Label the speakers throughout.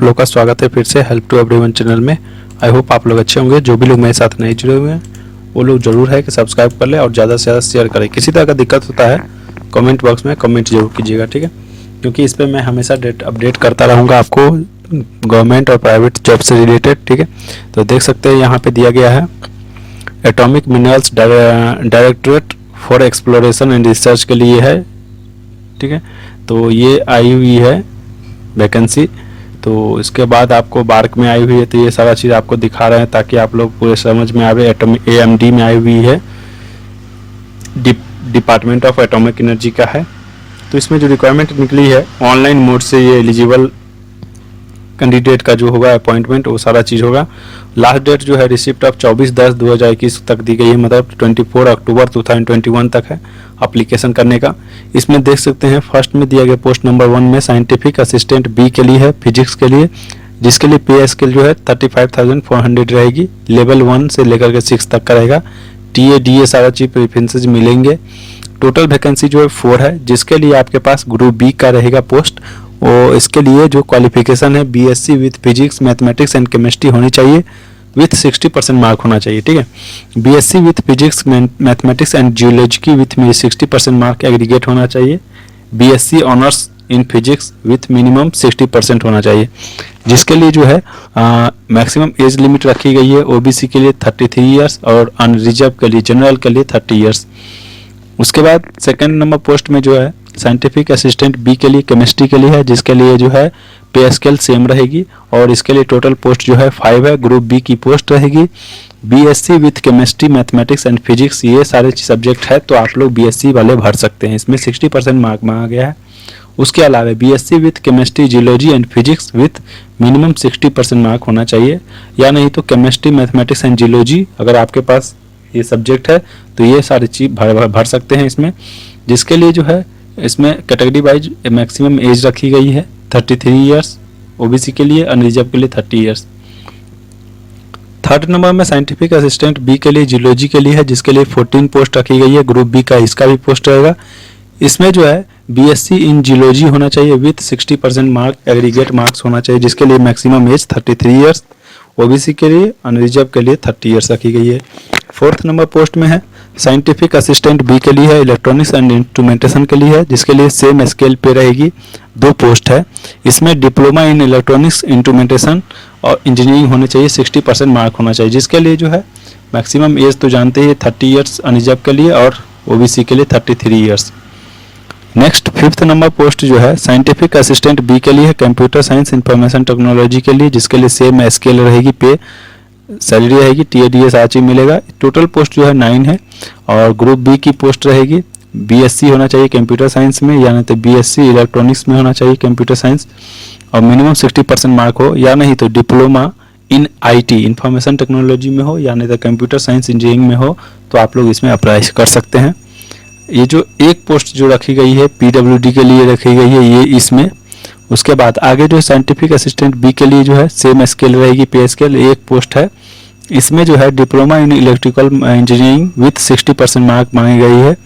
Speaker 1: लोग का स्वागत है फिर से हेल्प टू एवरीवन चैनल में। आई होप आप लोग अच्छे होंगे। जो भी लोग मेरे साथ नहीं जुड़े हुए हैं वो लोग जरूर है कि सब्सक्राइब कर ले और ज़्यादा से ज़्यादा शेयर करें। किसी तरह का दिक्कत होता है कमेंट बॉक्स में कमेंट जरूर कीजिएगा, ठीक है, क्योंकि इस पर मैं हमेशा अपडेट करता रहूँगा आपको गवर्नमेंट और प्राइवेट जॉब से रिलेटेड, ठीक है। तो देख सकते हैं यहाँ पर दिया गया है atomic minerals directorate for exploration and research के लिए है, ठीक है। तो ये आई हुई है वैकेंसी। तो इसके बाद आपको बार्क में आई हुई है, तो ये सारा चीज़ आपको दिखा रहे हैं ताकि आप लोग पूरे समझ में आवे। AMD में आई हुई है, डिपार्टमेंट ऑफ एटॉमिक एनर्जी का है। तो इसमें जो रिक्वायरमेंट निकली है ऑनलाइन मोड से ये एलिजिबल कैंडिडेट का जो होगा अपॉइंटमेंट वो सारा चीज़ होगा। लास्ट डेट जो है रिसिप्ट ऑफ 24/10/2021 तक दी गई है, मतलब 24 अक्टूबर 2021 तक है एप्लीकेशन करने का। इसमें देख सकते हैं फर्स्ट में दिया गया पोस्ट नंबर 1 में साइंटिफिक असिस्टेंट बी के लिए है, फिजिक्स के लिए, जिसके लिए पे स्केल जो है 35,400 रहेगी। लेवल 1 से लेकर के 6 तक का रहेगा। TA सारा चीज प्रेफरेंसेज मिलेंगे। टोटल वैकेंसी जो है 4 है, जिसके लिए आपके पास ग्रुप बी का रहेगा पोस्ट। और इसके लिए जो क्वालिफिकेशन है BSc with physics mathematics and chemistry होनी चाहिए विथ 60% मार्क होना चाहिए, ठीक है। BSc with physics mathematics and geology with 60% mark aggregate होना चाहिए। BSc honours in physics with minimum 60% होना चाहिए, जिसके लिए जो है मैक्सिमम एज लिमिट रखी गई है। OBC के लिए 33 ईयर्स और अनरिजर्व के लिए जनरल के लिए 30 ईयर्स। उसके बाद सेकेंड नंबर पोस्ट में जो है साइंटिफिक असिस्टेंट बी के लिए केमिस्ट्री के लिए है, जिसके लिए जो है पे स्केल सेम रहेगी और इसके लिए टोटल पोस्ट जो है 5 है। ग्रुप बी की पोस्ट रहेगी। BSc with chemistry mathematics and physics ये सारे सब्जेक्ट है, तो आप लोग BSc वाले भर सकते हैं। इसमें 60% मार्क मांगा गया है। उसके अलावा BSc with chemistry geology and physics with minimum 60% mark होना चाहिए, या नहीं तो केमिस्ट्री मैथमेटिक्स एंड जियोलॉजी अगर आपके पास ये सब्जेक्ट है तो ये सारी चीज भर सकते हैं इसमें। जिसके लिए जो है इसमें कैटेगरी वाइज मैक्सिमम एज रखी गई है 33 ईयर्स OBC के लिए, अनरिजर्व के लिए 30 ईयर्स। थर्ड नंबर में साइंटिफिक असिस्टेंट बी के लिए जियोलॉजी के लिए है, जिसके लिए 14 पोस्ट रखी गई है। ग्रुप बी का इसका भी पोस्ट रहेगा। इसमें जो है BSc इन जियोलॉजी होना चाहिए विथ 60% मार्क एग्रीगेट मार्क्स होना चाहिए, जिसके लिए मैक्सिमम एज 33 ईयर्स। OBC के लिए अनरिजर्व के लिए 30 ईयर्स रखी गई है। फोर्थ नंबर पोस्ट में है साइंटिफिक असिस्टेंट बी के लिए है, इलेक्ट्रॉनिक्स एंड इंस्ट्रूमेंटेशन के लिए है, जिसके लिए सेम स्केल पे रहेगी। 2 पोस्ट है। इसमें डिप्लोमा इन इलेक्ट्रॉनिक्स इंस्ट्रूमेंटेशन और इंजीनियरिंग होने चाहिए, 60% मार्क होना चाहिए, जिसके लिए जो है मैक्सिमम एज तो जानते ही 30 ईयर्स अनरिजर्व के लिए और OBC के लिए 33 years. Next fifth number post जो है साइंटिफिक असिस्टेंट बी के लिए है, कंप्यूटर साइंस इंफॉर्मेशन टेक्नोलॉजी के लिए, जिसके लिए सेम स्केल रहेगी, पे सैलरी रहेगी, TA सारा चीज मिलेगा। टोटल पोस्ट जो है 9 है और ग्रुप बी की पोस्ट रहेगी। BSc होना चाहिए कंप्यूटर साइंस में, या नहीं तो BSc इलेक्ट्रॉनिक्स में होना चाहिए कंप्यूटर साइंस और मिनिमम 60% मार्क हो, या नहीं तो diploma in IT information technology में हो, या नहीं तो कंप्यूटर साइंस इंजीनियरिंग में हो, तो आप लोग इसमें अप्लाई कर सकते हैं। ये जो एक पोस्ट जो रखी गई है PWD के लिए रखी गई है ये इसमें। उसके बाद आगे जो साइंटिफिक असिस्टेंट बी के लिए जो है सेम स्केल रहेगी, पे स्केल एक पोस्ट है। इसमें जो है diploma in electrical engineering with 60% mark मांगी गई है।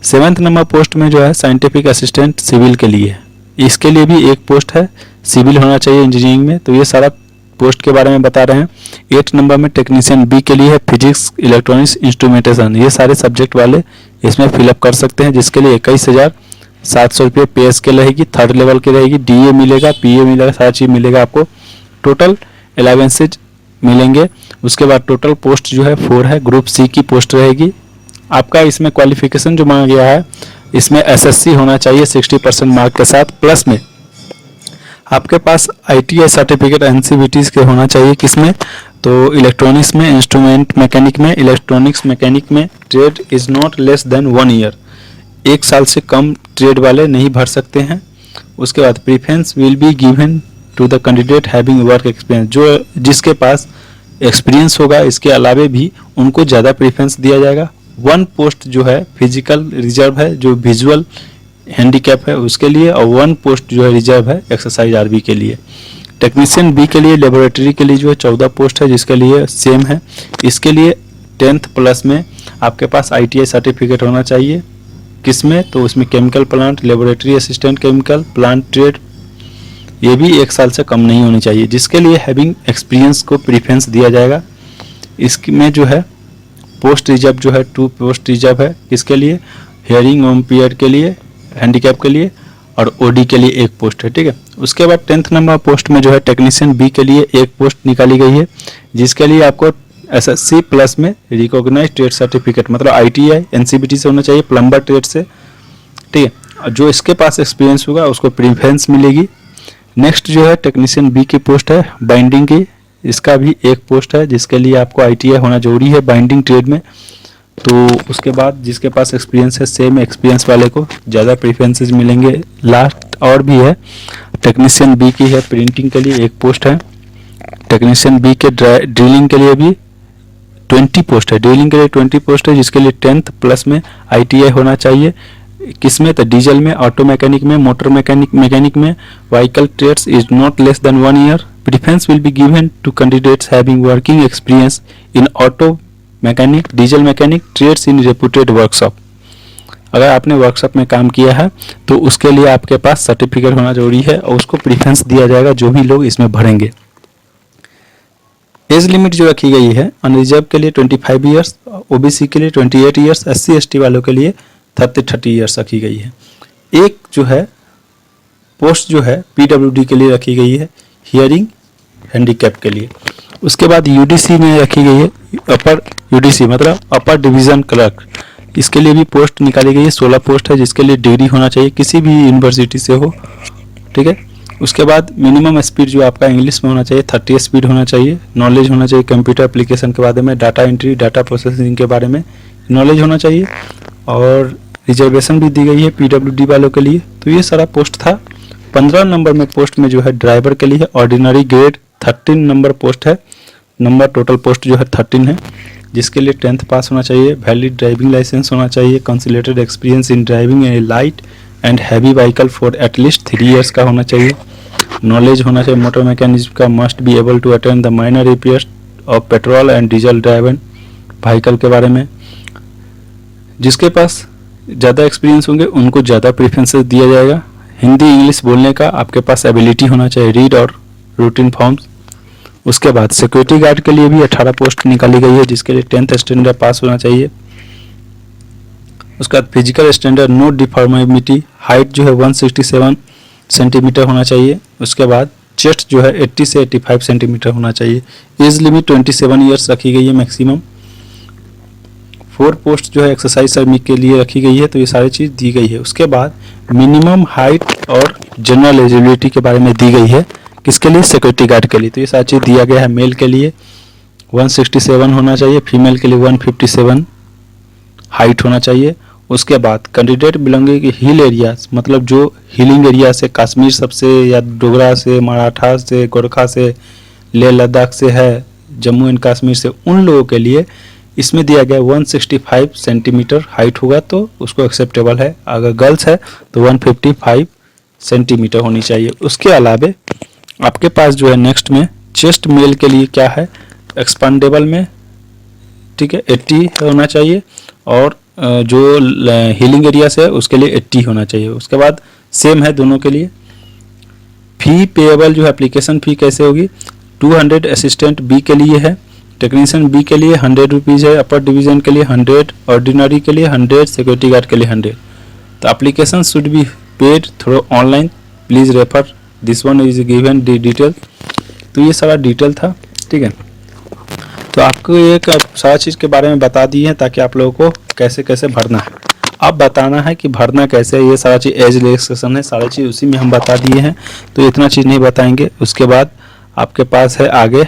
Speaker 1: 7th नंबर पोस्ट में जो है साइंटिफिक असिस्टेंट सिविल के लिए, इसके लिए भी एक पोस्ट है, सिविल होना चाहिए इंजीनियरिंग में। तो ये सारा पोस्ट के बारे में बता रहे हैं। 8 नंबर में टेक्नीशियन बी के लिए है, फिजिक्स इलेक्ट्रॉनिक्स इंस्ट्रूमेंटेशन, ये सारे सब्जेक्ट वाले इसमें फिलअप कर सकते हैं, जिसके लिए 21,700 रुपये पे स्केल रहेगी। थर्ड लेवल की रहेगी। DA मिलेगा, PA मिलेगा, सारा चीज़ मिलेगा आपको। टोटल अलावेंसेज मिलेंगे। उसके बाद टोटल पोस्ट जो है 4 है। ग्रुप C की पोस्ट रहेगी। आपका इसमें क्वालिफिकेशन जो मांगा गया है इसमें SSC होना चाहिए 60% मार्क के साथ, प्लस में आपके पास ITI सर्टिफिकेट NCVT के होना चाहिए। किसमें तो इलेक्ट्रॉनिक्स में, इंस्ट्रूमेंट मैकेनिक में, इलेक्ट्रॉनिक्स मैकेनिक में trade is not less than 1 year, 1 साल से कम ट्रेड वाले नहीं भर सकते हैं। उसके बाद preference will be given to the candidate having work experience, जो जिसके पास एक्सपीरियंस होगा इसके अलावे भी उनको ज़्यादा प्रीफरेंस दिया जाएगा। 1 पोस्ट जो है फिजिकल रिजर्व है, जो विजुअल हैंडीकैप है उसके लिए, और 1 पोस्ट जो है रिजर्व है एक्सरसाइज RB के लिए। टेक्नीशियन बी के लिए लेबोरेटरी के लिए जो है 14 पोस्ट है, जिसके लिए सेम है। इसके लिए 10th प्लस में आपके पास ITI सर्टिफिकेट होना चाहिए। किसमें तो उसमें chemical plant, laboratory assistant chemical plant trade, ये भी 1 साल से कम नहीं होनी चाहिए, जिसके लिए हैविंग एक्सपीरियंस को प्रीफरेंस दिया जाएगा। इसमें जो है पोस्ट रिजर्व जो है 2 पोस्ट रिजर्व है, किसके लिए, हियरिंग इम्पेयर के लिए, हैंडीकैप के लिए, और ओडी के लिए 1 पोस्ट है, ठीक है। उसके बाद 10th नंबर पोस्ट में जो है टेक्नीशियन बी के लिए 1 पोस्ट निकाली गई है, जिसके लिए आपको एसएससी प्लस में रिकॉग्नाइज ट्रेड सर्टिफिकेट मतलब आईटीआई एनसीबीटी से होना चाहिए, प्लम्बर ट्रेड से, ठीक है। जो इसके पास एक्सपीरियंस होगा उसको प्रीफरेंस मिलेगी। नेक्स्ट जो है टेक्नीशियन बी की पोस्ट है बाइंडिंग की, इसका भी 1 पोस्ट है, जिसके लिए आपको आईटीआई होना जरूरी है बाइंडिंग ट्रेड में। तो उसके बाद जिसके पास एक्सपीरियंस है सेम एक्सपीरियंस वाले को ज़्यादा प्रीफरेंसेस मिलेंगे। लास्ट और भी है, टेक्नीशियन बी की है प्रिंटिंग के लिए 1 पोस्ट है, टेक्नीशियन बी के ड्रिलिंग के लिए भी 20 पोस्ट है, ड्रिलिंग के लिए 20 पोस्ट है, जिसके लिए 10th प्लस में आईटीआई होना चाहिए। किसमें, तो डीजल में, ऑटो मैकेनिक में, मोटर मैकेनिक में, vehicle trades is not less than 1 year. Preference will be given to candidates having working experience in auto mechanic, diesel mechanic trades in reputed workshop. अगर आपने workshop में काम किया है तो उसके लिए आपके पास सर्टिफिकेट होना जरूरी है और उसको प्रीफरेंस दिया जाएगा जो भी लोग इसमें भरेंगे। एज लिमिट जो रखी गई है अनरिजर्व के लिए 25 ईयर्स, ओबीसी के लिए 28 ईयर्स, एससी एसटी वालों के लिए 30 ईयर्स रखी गई है। एक जो है पोस्ट जो है पीडब्ल्यूडी के लिए रखी गई है, हियरिंग हैंडीकैप के लिए। उसके बाद यूडीसी में रखी गई है अपर यूडीसी मतलब अपर डिवीजन क्लर्क, इसके लिए भी पोस्ट निकाली गई है, 16 पोस्ट है, जिसके लिए डिग्री होना चाहिए किसी भी यूनिवर्सिटी से हो, ठीक है। उसके बाद मिनिमम स्पीड जो आपका इंग्लिश में होना चाहिए 30 स्पीड होना चाहिए, नॉलेज होना चाहिए कंप्यूटर एप्लीकेशन के बारे में, डाटा एंट्री डाटा प्रोसेसिंग के बारे में नॉलेज होना चाहिए, और रिजर्वेशन भी दी गई है पीडब्ल्यूडी वालों के लिए। तो ये सारा पोस्ट था। 15 नंबर में पोस्ट में जो है ड्राइवर के लिए ऑर्डिनरी ग्रेड 13 नंबर पोस्ट है, नंबर टोटल पोस्ट जो है 13 है, जिसके लिए 10th पास होना चाहिए, वैलिड ड्राइविंग लाइसेंस होना चाहिए, consolidated experience in driving a light and heavy vehicle for at least 3 years का होना चाहिए, नॉलेज होना चाहिए मोटर मैकेनिज्म का, must be able to attend the minor repairs of petrol and diesel driven vehicle के बारे में। जिसके पास ज़्यादा एक्सपीरियंस होंगे उनको ज़्यादा प्रेफरेंसेस दिया जाएगा। हिंदी इंग्लिश बोलने का आपके पास एबिलिटी होना चाहिए, रीड और रूटीन फॉर्म्स। उसके बाद सिक्योरिटी गार्ड के लिए भी 18 पोस्ट निकाली गई है, जिसके लिए 10th स्टैंडर्ड पास होना चाहिए। उसके बाद physical standard no deformity, height जो है 167 सेंटीमीटर होना चाहिए। उसके बाद चेस्ट जो है 80 से 85 सेंटीमीटर होना चाहिए। एज लिमिट 27 ईयर्स रखी गई है मैक्सिमम। 4 पोस्ट जो है एक्सरसाइज श्रमिक के लिए रखी गई है, तो ये सारी चीज़ दी गई है। उसके बाद मिनिमम हाइट और जनरल एलिजिबिलिटी के बारे में दी गई है, किसके लिए, सिक्योरिटी गार्ड के लिए। तो ये सारी चीज़ दिया गया है। मेल के लिए 167 होना चाहिए, फीमेल के लिए 157 हाइट होना चाहिए। उसके बाद कैंडिडेट बिलोंगिंग हिल एरियाज मतलब जो हिलिंग एरिया से, कश्मीर सबसे या डोगरा से, मराठा से, गोरखा से, लेह लद्दाख से है, जम्मू एंड कश्मीर से, उन लोगों के लिए इसमें दिया गया 165 सेंटीमीटर हाइट होगा तो उसको एक्सेप्टेबल है। अगर गर्ल्स है तो 155 सेंटीमीटर होनी चाहिए। उसके अलावे आपके पास जो है नेक्स्ट में चेस्ट मेल के लिए क्या है, एक्सपांडेबल में, ठीक है, 80 होना चाहिए, और जो हीलिंग एरिया से है उसके लिए 80 होना चाहिए। उसके बाद सेम है दोनों के लिए। फी पेएबल जो है एप्लीकेशन फ़ी कैसे होगी, 200 असिस्टेंट बी के लिए है, टेक्नीशियन बी के लिए 100 रुपीज़ है, अपर डिवीजन के लिए 100, ऑर्डिनरी के लिए 100, सिक्योरिटी गार्ड के लिए 100। तो application should be paid through online, please refer this one is given detail. तो ये सारा डिटेल था, ठीक है। तो आपको एक सारा चीज़ के बारे में बता दी है ताकि आप लोगों को कैसे कैसे भरना है। अब बताना है कि भरना कैसे है, ये सारा चीज़ एज रिलैक्सेशन है, सारी चीज़ उसी में हम बता दिए हैं, तो इतना चीज़ नहीं बताएंगे। उसके बाद आपके पास है आगे,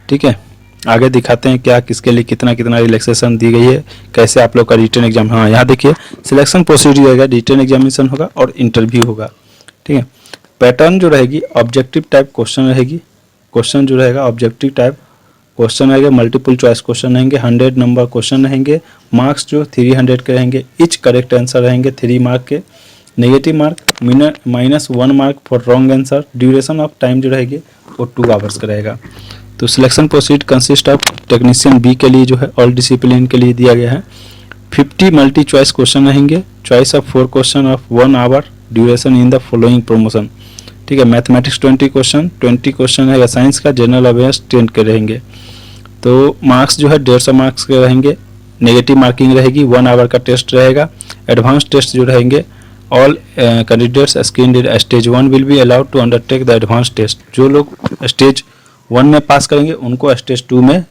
Speaker 1: ठीक है, आगे दिखाते हैं क्या किसके लिए कितना कितना रिलैक्सेशन दी गई है, कैसे आप लोग का रिटर्न एग्जाम। हाँ, यहाँ देखिए सिलेक्शन प्रोसीजर रहेगा, रिटर्न एग्जामिनेशन होगा और इंटरव्यू होगा, ठीक है। पैटर्न जो रहेगी ऑब्जेक्टिव टाइप क्वेश्चन रहेगी, क्वेश्चन जो रहेगा ऑब्जेक्टिव टाइप क्वेश्चन रहेंगे, मल्टीपल चॉइस क्वेश्चन रहेंगे, 100 नंबर क्वेश्चन रहेंगे, मार्क्स जो 300 के रहेंगे, इच करेक्ट आंसर रहेंगे 3 मार्क के, negative mark -1 mark for wrong answer, duration of time जो रहेगी वो 2 आवर्स का रहेगा। तो selection proceed consist of technician B के लिए जो है ऑल डिसिप्लिन के लिए दिया गया है 50 मल्टी चॉइस क्वेश्चन रहेंगे, choice of 4 question of 1 hour, duration in the following promotion. ठीक है। मैथमेटिक्स 20 क्वेश्चन है साइंस का। जनरल अवेयरनेस 10 के रहेंगे। तो मार्क्स जो है 150 मार्क्स के रहेंगे। नेगेटिव मार्किंग रहेगी, 1 आवर का टेस्ट रहेगा। एडवांस टेस्ट जो रहेंगे, all candidates screen stage 1 will be allowed to undertake the advance test. जो लोग स्टेज 1 में पास करेंगे उनको स्टेज 2 में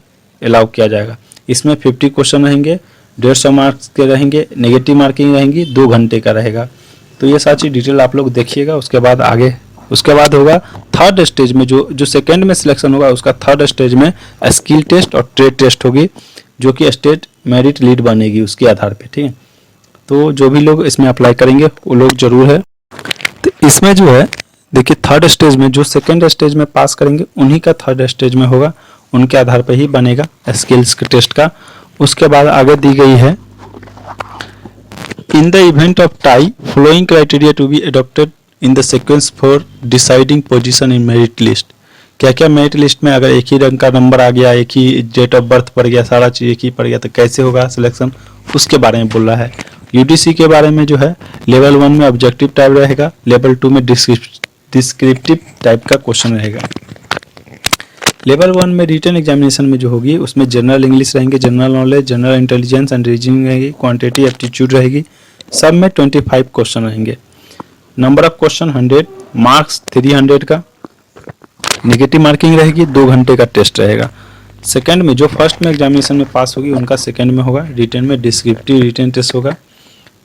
Speaker 1: अलाउ किया जाएगा। इसमें 50 क्वेश्चन रहेंगे, 150 मार्क्स के रहेंगे, नेगेटिव मार्किंग रहेंगी, 2 घंटे का रहेगा। तो ये सारी चीज़ डिटेल आप लोग देखिएगा। उसके बाद आगे उसके बाद होगा थर्ड स्टेज में, जो सेकंड में सिलेक्शन होगा उसका थर्ड स्टेज में स्किल टेस्ट और ट्रेड टेस्ट होगी, जो कि स्टेट मेरिट लीड बनेगी उसके आधार पे, ठीक है। तो जो भी लोग इसमें अप्लाई करेंगे वो लोग जरूर है। तो इसमें जो है देखिए थर्ड स्टेज में जो सेकंड स्टेज में पास करेंगे उन्हीं का थर्ड स्टेज में होगा, उनके आधार पर ही बनेगा स्किल्स के टेस्ट का। उसके बाद आगे दी गई है, in the event of tie following criteria to be adopted in the sequence for deciding position in merit list. क्या क्या मेरिट लिस्ट में अगर एक ही रंग का नंबर आ गया, एक ही डेट ऑफ बर्थ पड़ गया, सारा चीज़ एक ही पड़ गया, तो कैसे होगा सिलेक्शन, उसके बारे में बोल रहा है। यूडीसी के बारे में जो है लेवल 1 में ऑब्जेक्टिव टाइप रहेगा, लेवल 2 में डिस्क्रिप्टिव टाइप का क्वेश्चन रहेगा। लेवल 1 में रिटन एग्जामिनेशन में जो होगी उसमें जनरल इंग्लिश रहेंगे, general knowledge, general intelligence and reasoning रहेगी, क्वांटिटी एप्टीट्यूड रहेगी। सब में 25 क्वेश्चन रहेंगे। नंबर ऑफ क्वेश्चन 100, मार्क्स 300 का, नेगेटिव मार्किंग रहेगी, 2 घंटे का टेस्ट रहेगा। सेकंड में जो फर्स्ट में एग्जामिनेशन में पास होगी उनका सेकंड में होगा। रिटन में डिस्क्रिप्टिव रिटन टेस्ट होगा,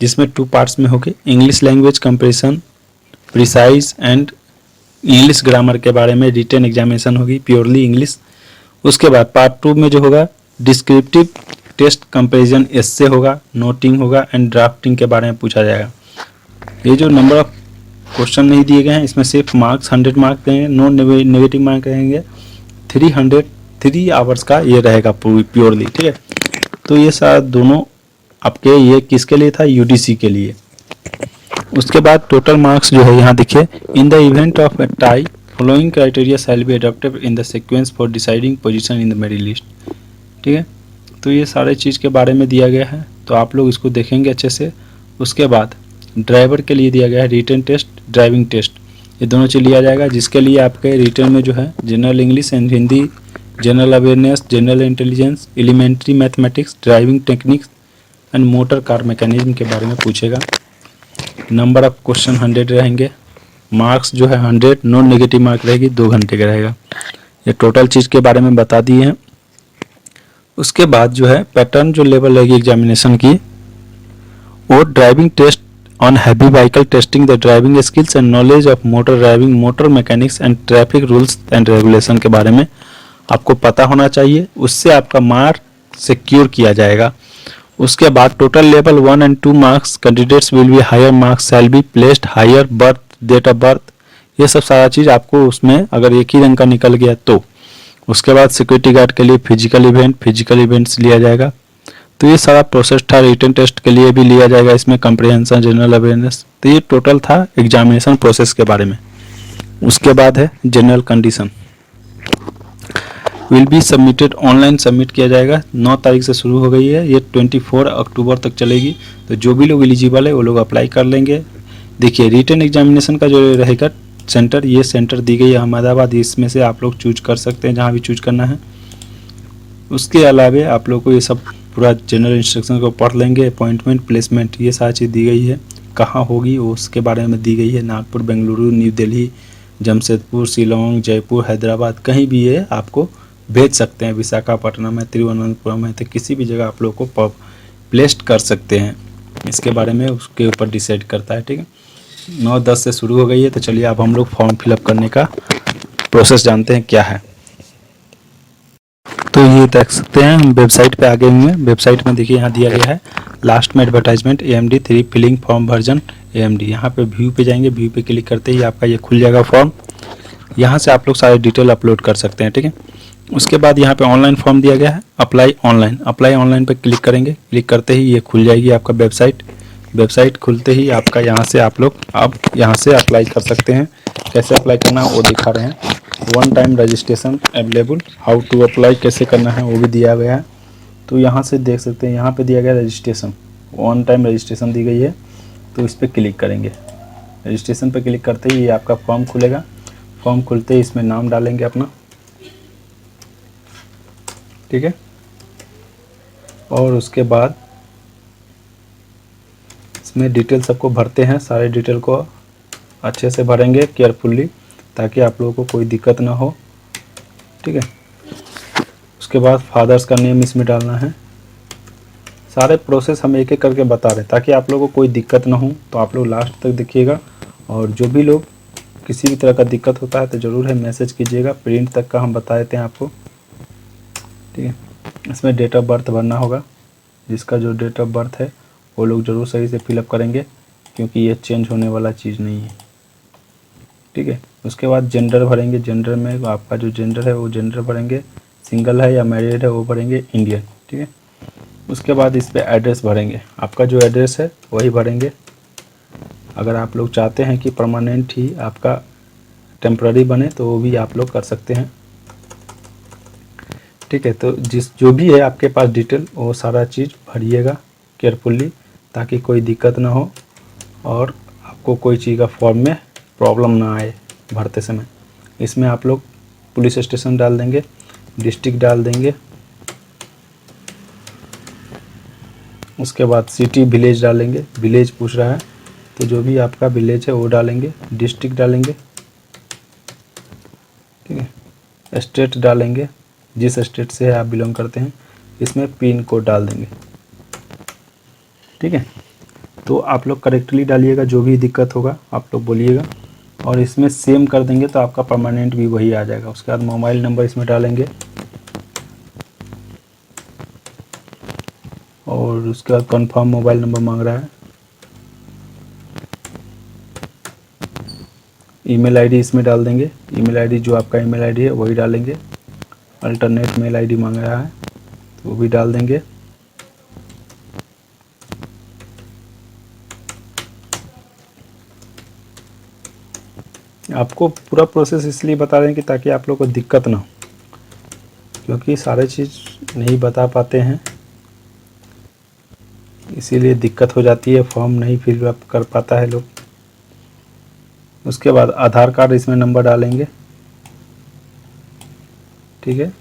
Speaker 1: जिसमें 2 पार्ट्स में होगी। English language compression, precise and English grammar के बारे में रिटन एग्जामिनेशन होगी, प्योरली इंग्लिश। उसके बाद पार्ट 2 में जो होगा डिस्क्रिप्टिव टेस्ट कंपेरिजन एस्से होगा, नोटिंग होगा एंड ड्राफ्टिंग के बारे में पूछा जाएगा। ये जो नंबर ऑफ क्वेश्चन नहीं दिए गए हैं इसमें सिर्फ मार्क्स 100 मार्क्स देंगे, नो नेगेटिव मार्क रहेंगे। 3 आवर्स का ये रहेगा प्योरली, ठीक है। तो ये सारा दोनों आपके ये किसके लिए था, यूडीसी के लिए। उसके बाद टोटल मार्क्स जो है यहाँ देखिए, इन the event of A tie following criteria shall be adopted in the sequence for deciding position in the merit list, ठीक है। तो ये सारे चीज़ के बारे में दिया गया है, तो आप लोग इसको देखेंगे अच्छे से। उसके बाद ड्राइवर के लिए दिया गया है रिटन टेस्ट, ड्राइविंग टेस्ट, ये दोनों चीज़ लिया जाएगा, जिसके लिए आपके रिटन में जो है general English and Hindi, general awareness, general intelligence, elementary mathematics, driving techniques and motor car mechanism के बारे में पूछेगा। नंबर ऑफ क्वेश्चन 100 रहेंगे, मार्क्स जो है 100, नो नेगेटिव मार्क रहेगी, 2 घंटे का रहेगा। ये टोटल चीज़ के बारे में बता दिए हैं। उसके बाद जो है पैटर्न जो लेवल रहेगी एग्जामिनेशन की, वो driving test on heavy vehicle testing the driving skills and knowledge of motor driving, motor mechanics and traffic rules and regulation के बारे में आपको पता होना चाहिए, उससे आपका मार्क सिक्योर किया जाएगा। उसके बाद total level 1 and 2 marks candidates will be higher marks shall be placed higher birth, date of birth, ये सब सारा चीज़ आपको उसमें अगर एक ही रंग का निकल गया तो। उसके बाद सिक्योरिटी गार्ड के लिए फिजिकल इवेंट्स लिया जाएगा। तो ये सारा प्रोसेस था। रिटन टेस्ट के लिए भी लिया जाएगा इसमें कंप्रिहेंशन, जनरल अवेयरनेस। तो ये टोटल था एग्जामिनेशन प्रोसेस के बारे में। उसके बाद है general condition, will be submitted, online submit किया जाएगा। 9 तारीख से शुरू हो गई है, ये 24 अक्टूबर तक चलेगी। तो जो भी लोग एलिजिबल है वो लोग अप्लाई कर लेंगे। देखिए रिटन एग्जामिनेशन का जो रहेगा सेंटर, ये सेंटर दी गई है अहमदाबाद, इसमें से आप लोग चूज कर सकते हैं जहाँ भी चूज करना है। उसके अलावे आप लोग को ये सब पूरा जनरल इंस्ट्रक्शन को पढ़ लेंगे। अपॉइंटमेंट, प्लेसमेंट, ये सारी चीज़ दी गई है। कहाँ होगी वो उसके बारे में दी गई है, नागपुर, बेंगलुरु, न्यू दिल्ली, जमशेदपुर, शिलोंग, जयपुर, हैदराबाद, कहीं भी ये आपको भेज सकते हैं। विशाखापट्टनम में, तिरुवनंतपुरम में, तो किसी भी जगह आप लोग को प्लेस्ड कर सकते हैं। इसके बारे में उसके ऊपर डिसाइड करता है, ठीक है। 9-10 से शुरू हो गई है। तो चलिए अब हम लोग फॉर्म फिलअप करने का प्रोसेस जानते हैं क्या है। तो ये देख सकते हैं हम वेबसाइट पे आ गए हुए हैं। वेबसाइट में देखिए यहाँ दिया गया है लास्ट में advertisement AMD 3 filling form version AMD। यहाँ पे व्यू पे जाएंगे, व्यू पे क्लिक करते ही आपका ये खुल जाएगा फॉर्म। यहाँ से आप लोग सारे डिटेल अपलोड कर सकते हैं, ठीक है। उसके बाद यहाँ पे ऑनलाइन फॉर्म दिया गया है, अप्लाई ऑनलाइन पे क्लिक करेंगे। क्लिक करते ही ये खुल जाएगी आपका वेबसाइट खुलते ही आपका यहाँ से आप लोग अब यहाँ से अप्लाई कर सकते हैं। कैसे अप्लाई करना है वो दिखा रहे हैं। 1 time registration available, how to apply कैसे करना है वो भी दिया गया है। तो यहाँ से देख सकते हैं, यहाँ पे दिया गया रजिस्ट्रेशन, 1 टाइम रजिस्ट्रेशन दी गई है। तो इस पर क्लिक करेंगे। रजिस्ट्रेशन पर क्लिक करते ही ये आपका फॉर्म खुलेगा। फॉर्म खुलते ही इसमें नाम डालेंगे अपना, ठीक है। और उसके बाद इसमें डिटेल सबको भरते हैं, सारे डिटेल को अच्छे से भरेंगे केयरफुली, ताकि आप लोगों को कोई दिक्कत ना हो, ठीक है। उसके बाद फादर्स का नेम इसमें डालना है। सारे प्रोसेस हम एक एक करके बता रहे हैं ताकि आप लोगों को कोई दिक्कत ना हो, तो आप लोग लास्ट तक देखिएगा। और जो भी लोग किसी भी तरह का दिक्कत होता है तो ज़रूर है मैसेज कीजिएगा, प्रिंट तक का हम बता देते हैं आपको, ठीक है। इसमें डेट ऑफ बर्थ भरना होगा, जिसका जो डेट ऑफ बर्थ है वो लोग ज़रूर सही से फिलअप करेंगे, क्योंकि ये चेंज होने वाला चीज़ नहीं है, ठीक है। उसके बाद जेंडर भरेंगे, जेंडर में आपका जो जेंडर है वो जेंडर भरेंगे, सिंगल है या मैरिड है वो भरेंगे इंडियन, ठीक है। उसके बाद इस पर एड्रेस भरेंगे, आपका जो एड्रेस है वही भरेंगे। अगर आप लोग चाहते हैं कि परमानेंट ही आपका टेम्प्ररी बने तो वो भी आप लोग कर सकते हैं, ठीक है। तो जो भी है आपके पास डिटेल वो सारा चीज़ भरिएगा केयरफुली, ताकि कोई दिक्कत ना हो और आपको कोई चीज़ का फॉर्म में प्रॉब्लम ना आए भरते समय। इसमें आप लोग पुलिस स्टेशन डाल देंगे, डिस्ट्रिक्ट डाल देंगे, उसके बाद सिटी विलेज डालेंगे, विलेज पूछ रहा है तो जो भी आपका विलेज है वो डालेंगे, डिस्ट्रिक्ट डालेंगे, ठीक है। स्टेट डालेंगे, जिस स्टेट से आप बिलोंग करते हैं, इसमें पिन कोड डाल देंगे, ठीक है। तो आप लोग करेक्टली डालिएगा, जो भी दिक्कत होगा आप लोग बोलिएगा, और इसमें सेम कर देंगे तो आपका परमानेंट भी वही आ जाएगा। उसके बाद मोबाइल नंबर इसमें डालेंगे, और उसके बाद कंफर्म मोबाइल नंबर मांग रहा है। ईमेल आईडी इसमें डाल देंगे, ईमेल आईडी जो आपका ईमेल आईडी है वही डालेंगे। अल्टरनेट मेल आईडी मांग रहा है तो वो भी डाल देंगे। आपको पूरा प्रोसेस इसलिए बता रहे हैं कि ताकि आप लोग को दिक्कत ना हो, क्योंकि सारे चीज़ नहीं बता पाते हैं, इसीलिए दिक्कत हो जाती है, फॉर्म नहीं फिलअप कर पाता है लोग। उसके बाद आधार कार्ड इसमें नंबर डालेंगे, ठीक है।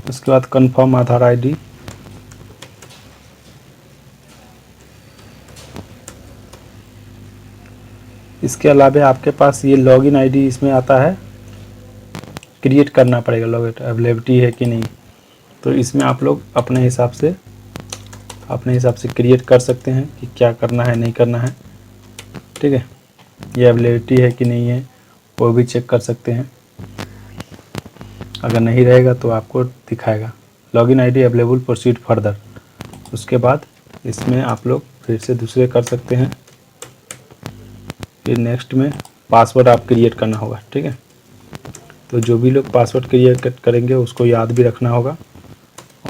Speaker 1: उसके बाद कंफर्म आधार आईडी, इसके अलावा आपके पास ये लॉगिन आईडी इसमें आता है, क्रिएट करना पड़ेगा, लॉगिन अवेलेबिलिटी है कि नहीं, तो इसमें आप लोग अपने हिसाब से क्रिएट कर सकते हैं कि क्या करना है नहीं करना है, ठीक है। ये अवेलेबिलिटी है कि नहीं है वो भी चेक कर सकते हैं, अगर नहीं रहेगा तो आपको दिखाएगा login ID available proceed further. उसके बाद इसमें आप लोग फिर से दूसरे कर सकते हैं। फिर नेक्स्ट में पासवर्ड आप क्रिएट करना होगा, ठीक है। तो जो भी लोग पासवर्ड क्रिएट करेंगे उसको याद भी रखना होगा,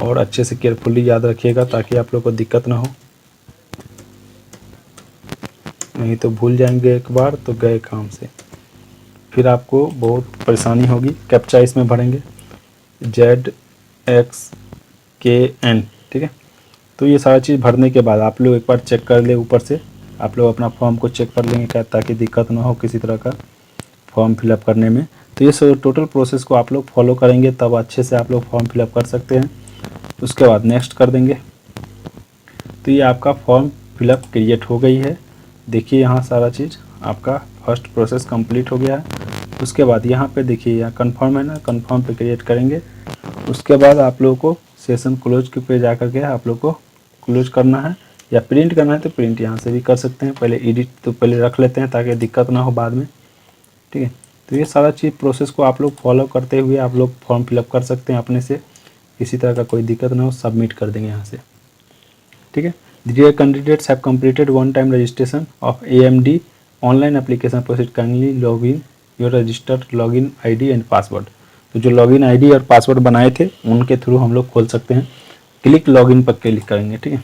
Speaker 1: और अच्छे से केयरफुली याद रखिएगा ताकि आप लोग को दिक्कत ना हो, नहीं तो भूल जाएंगे एक बार तो गए काम से, फिर आपको बहुत परेशानी होगी। कैप्चा इसमें भरेंगे ZXKN, ठीक है। तो ये सारा चीज़ भरने के बाद आप लोग एक बार चेक कर ले, ऊपर से आप लोग अपना फॉर्म को चेक कर लेंगे क्या, ताकि दिक्कत ना हो किसी तरह का फॉर्म फिलअप करने में। तो ये टोटल प्रोसेस को आप लोग फॉलो करेंगे तब अच्छे से आप लोग फॉर्म फिलअप कर सकते हैं। उसके बाद नेक्स्ट कर देंगे। तो ये आपका फॉर्म फिलअप क्रिएट हो गई है, देखिए यहाँ सारा चीज़ आपका फर्स्ट प्रोसेस कंप्लीट हो गया है। उसके बाद यहाँ पे देखिए यहाँ कंफर्म है ना, कंफर्म पे क्रिएट करेंगे। उसके बाद आप लोगों को सेशन क्लोज के पे जा करके आप लोग को क्लोज करना है, या प्रिंट करना है तो प्रिंट यहाँ से भी कर सकते हैं। पहले एडिट तो पहले रख लेते हैं ताकि दिक्कत ना हो बाद में, ठीक है। तो ये सारा चीज़ प्रोसेस को आप लोग फॉलो करते हुए आप लोग फॉर्म फिलअप कर सकते हैं अपने से, किसी तरह का कोई दिक्कत ना हो, सबमिट कर देंगे यहाँ से, ठीक है। Dear candidates have completed one time registration of AMD online application, proceed kindly log in your registered login ID and password. तो जो लॉगिन आईडी और पासवर्ड बनाए थे उनके थ्रू हम लोग खोल सकते हैं। क्लिक लॉगिन पर क्लिक करेंगे, ठीक है।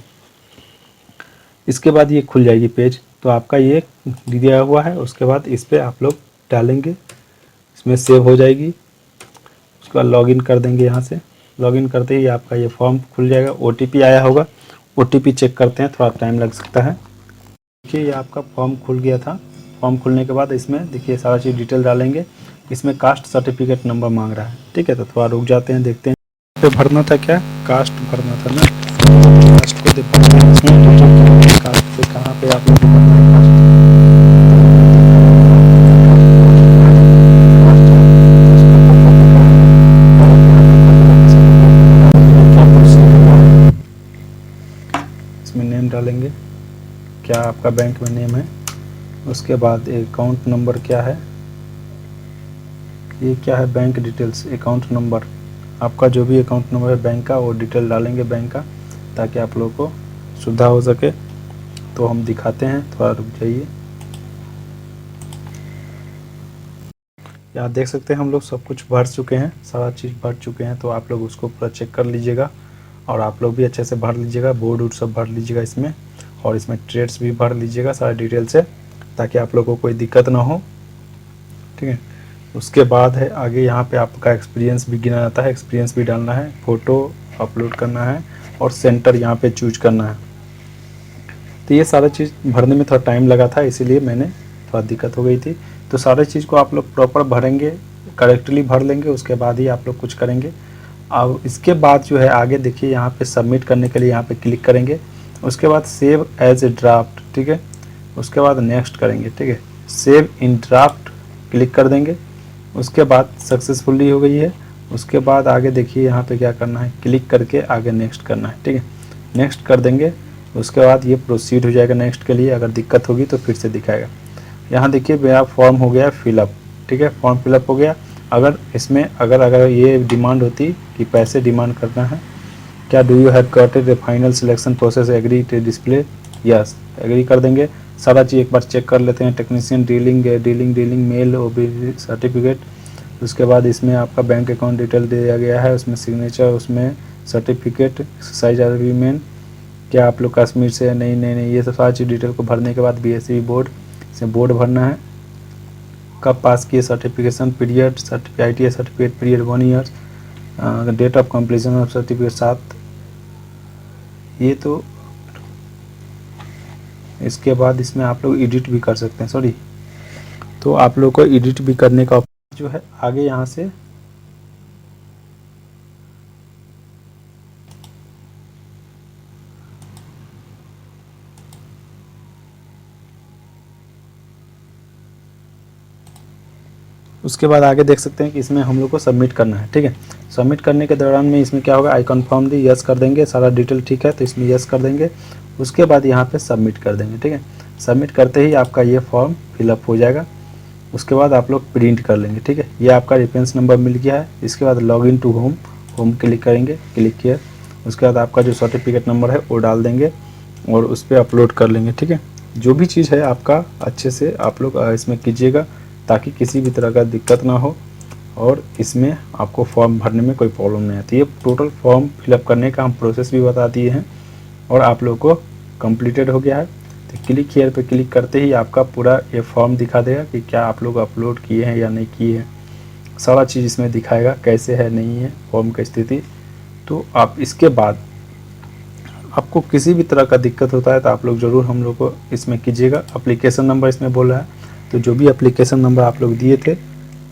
Speaker 1: इसके बाद ये खुल जाएगी पेज, तो आपका ये दिया हुआ है। उसके बाद इस पर आप लोग डालेंगे, इसमें सेव हो जाएगी। उसके बाद लॉगिन कर देंगे यहाँ से, लॉगिन करते ही आपका ये फॉर्म खुल जाएगा। OTP आया होगा, OTP चेक करते हैं, थोड़ा टाइम लग सकता है। देखिए ये आपका फॉर्म खुल गया था। फॉर्म खुलने के बाद इसमें देखिए सारा चीज़ डिटेल डालेंगे। इसमें कास्ट सर्टिफिकेट नंबर मांग रहा है, ठीक है। तो थोड़ा रुक जाते हैं, देखते हैं पे भरना था क्या, कास्ट भरना था ना। कास्ट को भरना है इसमें, तो कास्ट पे कहाँ पे आप लोग को भरना है कास्ट। इसमें नेम डालेंगे, क्या आपका बैंक में नेम है। उसके बाद अकाउंट नंबर क्या है, ये क्या है, बैंक डिटेल्स, अकाउंट नंबर, आपका जो भी अकाउंट नंबर है बैंक का वो डिटेल डालेंगे बैंक का, ताकि आप लोगों को सुविधा हो सके। तो हम दिखाते हैं, थोड़ा रुक जाइए। यहाँ देख सकते हैं हम लोग सब कुछ भर चुके हैं, सारा चीज़ भर चुके हैं। तो आप लोग उसको पूरा चेक कर लीजिएगा और आप लोग भी अच्छे से भर लीजिएगा, बोर्ड वोर्ड सब भर लीजिएगा इसमें, और इसमें ट्रेड्स भी भर लीजिएगा सारा डिटेल से, ताकि आप लोगों को कोई दिक्कत ना हो, ठीक है। उसके बाद है आगे, यहाँ पे आपका एक्सपीरियंस भी गिना जाता है, एक्सपीरियंस भी डालना है, फ़ोटो अपलोड करना है और सेंटर यहाँ पे चूज करना है। तो ये सारा चीज़ भरने में थोड़ा टाइम लगा था, इसीलिए मैंने थोड़ा दिक्कत हो गई थी। तो सारे चीज़ को आप लोग प्रॉपर भरेंगे, करेक्टली भर लेंगे, उसके बाद ही आप लोग कुछ करेंगे। अब इसके बाद जो है आगे देखिए, यहाँ पे सबमिट करने के लिए यहाँ पे क्लिक करेंगे। उसके बाद सेव एज ए ड्राफ्ट, ठीक है। उसके बाद नेक्स्ट करेंगे, ठीक है। सेव इन ड्राफ्ट क्लिक कर देंगे। उसके बाद सक्सेसफुली हो गई है। उसके बाद आगे देखिए यहाँ पे क्या करना है, क्लिक करके आगे नेक्स्ट करना है, ठीक है। नेक्स्ट कर देंगे। उसके बाद ये प्रोसीड हो जाएगा नेक्स्ट के लिए। अगर दिक्कत होगी तो फिर से दिखाएगा। यहाँ देखिए मेरा फॉर्म हो गया फिलअप, ठीक है, फॉर्म फिलअप हो गया। अगर इसमें अगर ये डिमांड होती कि पैसे डिमांड करना है, क्या do you have gotted the final selection process agree to display, yes agree कर देंगे। सारा चीज़ एक बार चेक कर लेते हैं। Technician dealing male OBC certificate. उसके बाद इसमें आपका बैंक अकाउंट डिटेल दिया गया है, उसमें सिग्नेचर, उसमें सर्टिफिकेट, एक्सरसाइज एग्रीमेंट, क्या आप लोग कश्मीर से है, नहीं, ये सब सारी चीज़ डिटेल को भरने के बाद BSc बोर्ड से बोर्ड भरना है, कब पास किए, certification period, ITI certificate period 1 year, date of completion of certificate 7। ये तो इसके बाद इसमें आप लोग एडिट भी कर सकते हैं, सॉरी, तो आप लोग को एडिट भी करने का जो है आगे यहाँ से उसके बाद आगे देख सकते हैं कि इसमें हम लोग को सबमिट करना है, ठीक है। सबमिट करने के दौरान में इसमें क्या होगा, आई कन्फर्म दी, यस कर देंगे, सारा डिटेल ठीक है तो इसमें यस कर देंगे। उसके बाद यहाँ पे सबमिट कर देंगे, ठीक है। सबमिट करते ही आपका ये फॉर्म फिलअप हो जाएगा। उसके बाद आप लोग प्रिंट कर लेंगे, ठीक है। ये आपका रेफरेंस नंबर मिल गया है। इसके बाद लॉगिन टू होम क्लिक करेंगे, क्लिक किया। उसके बाद आपका जो सर्टिफिकेट नंबर है वो डाल देंगे और उस पर अपलोड कर लेंगे, ठीक है। जो भी चीज़ है आपका अच्छे से आप लोग इसमें कीजिएगा, ताकि किसी भी तरह का दिक्कत ना हो और इसमें आपको फॉर्म भरने में कोई प्रॉब्लम नहीं आती है। टोटल फॉर्म फिलअप करने का हम प्रोसेस भी बता दिए हैं और आप लोगों को कंप्लीटेड हो गया है। तो क्लिक हियर पे क्लिक करते ही आपका पूरा ये फॉर्म दिखा देगा कि क्या आप लोग अपलोड किए हैं या नहीं किए हैं। सारा चीज़ इसमें दिखाएगा कैसे है नहीं है फॉर्म की स्थिति। तो आप इसके बाद आपको किसी भी तरह का दिक्कत होता है तो आप लोग ज़रूर हम लोग को इसमें कीजिएगा। एप्लीकेशन नंबर इसमें बोल रहा है, तो जो भी एप्लीकेशन नंबर आप लोग दिए थे,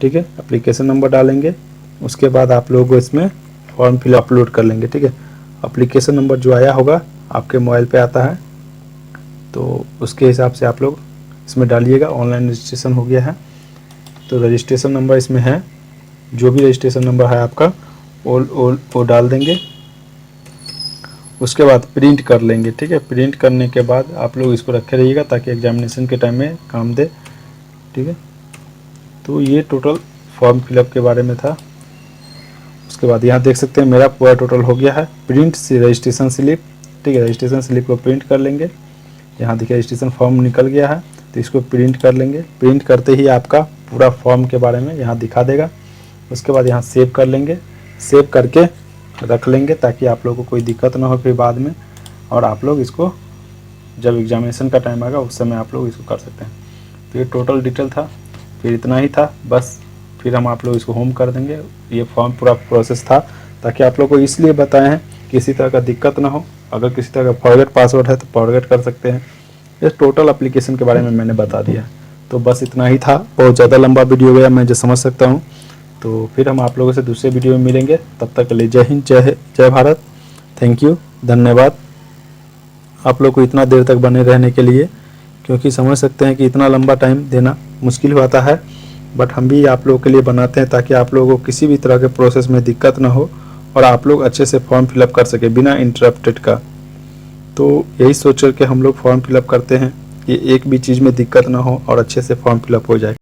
Speaker 1: ठीक है, एप्लीकेशन नंबर डालेंगे। उसके बाद आप लोग इसमें फॉर्म फिल अपलोड कर लेंगे, ठीक है। एप्लीकेशन नंबर जो आया होगा आपके मोबाइल पे आता है, तो उसके हिसाब से आप लोग इसमें डालिएगा। ऑनलाइन रजिस्ट्रेशन हो गया है तो रजिस्ट्रेशन नंबर इसमें है, जो भी रजिस्ट्रेशन नंबर है आपका वो डाल देंगे। उसके बाद प्रिंट कर लेंगे, ठीक है। प्रिंट करने के बाद आप लोग इसको रखे रहिएगा ताकि एग्जामिनेशन के टाइम में काम दे, ठीक है। तो ये टोटल फॉर्म फिलअप के बारे में था। उसके बाद यहाँ देख सकते हैं मेरा पूरा टोटल हो गया है। प्रिंट से रजिस्ट्रेशन स्लिप, ठीक है, रजिस्ट्रेशन स्लिप को प्रिंट कर लेंगे। यहाँ देखिए रजिस्ट्रेशन फॉर्म निकल गया है तो इसको प्रिंट कर लेंगे। प्रिंट करते ही आपका पूरा फॉर्म के बारे में यहाँ दिखा देगा। उसके बाद यहाँ सेव कर लेंगे, सेव करके रख लेंगे ताकि आप लोगों को कोई दिक्कत ना हो फिर बाद में, और आप लोग इसको जब एग्जामिनेशन का टाइम आएगा उस समय आप लोग इसको कर सकते हैं। तो ये टोटल डिटेल था, फिर इतना ही था बस। फिर हम आप लोग इसको होम कर देंगे। ये फॉर्म पूरा प्रोसेस था ताकि आप लोग को इसलिए बताए हैं किसी तरह का दिक्कत ना हो। अगर किसी तरह का फॉरगेट पासवर्ड है तो फॉरगेट कर सकते हैं। इस टोटल एप्लीकेशन के बारे में मैंने बता दिया। तो बस इतना ही था, बहुत ज़्यादा लंबा वीडियो गया मैं जो समझ सकता हूँ। तो फिर हम आप लोगों से दूसरे वीडियो में मिलेंगे, तब तक के लिए जय हिंद, जय भारत। थैंक यू, धन्यवाद आप लोग को इतना देर तक बने रहने के लिए, क्योंकि समझ सकते हैं कि इतना लंबा टाइम देना मुश्किल होता है, बट हम भी आप लोगों के लिए बनाते हैं ताकि आप लोगों को किसी भी तरह के प्रोसेस में दिक्कत ना हो और आप लोग अच्छे से फॉर्म फिलअप कर सके बिना इंटरप्टेड का। तो यही सोच कर के हम लोग फॉर्म फिलअप करते हैं कि एक भी चीज़ में दिक्कत ना हो और अच्छे से फॉर्म फिलअप हो जाए।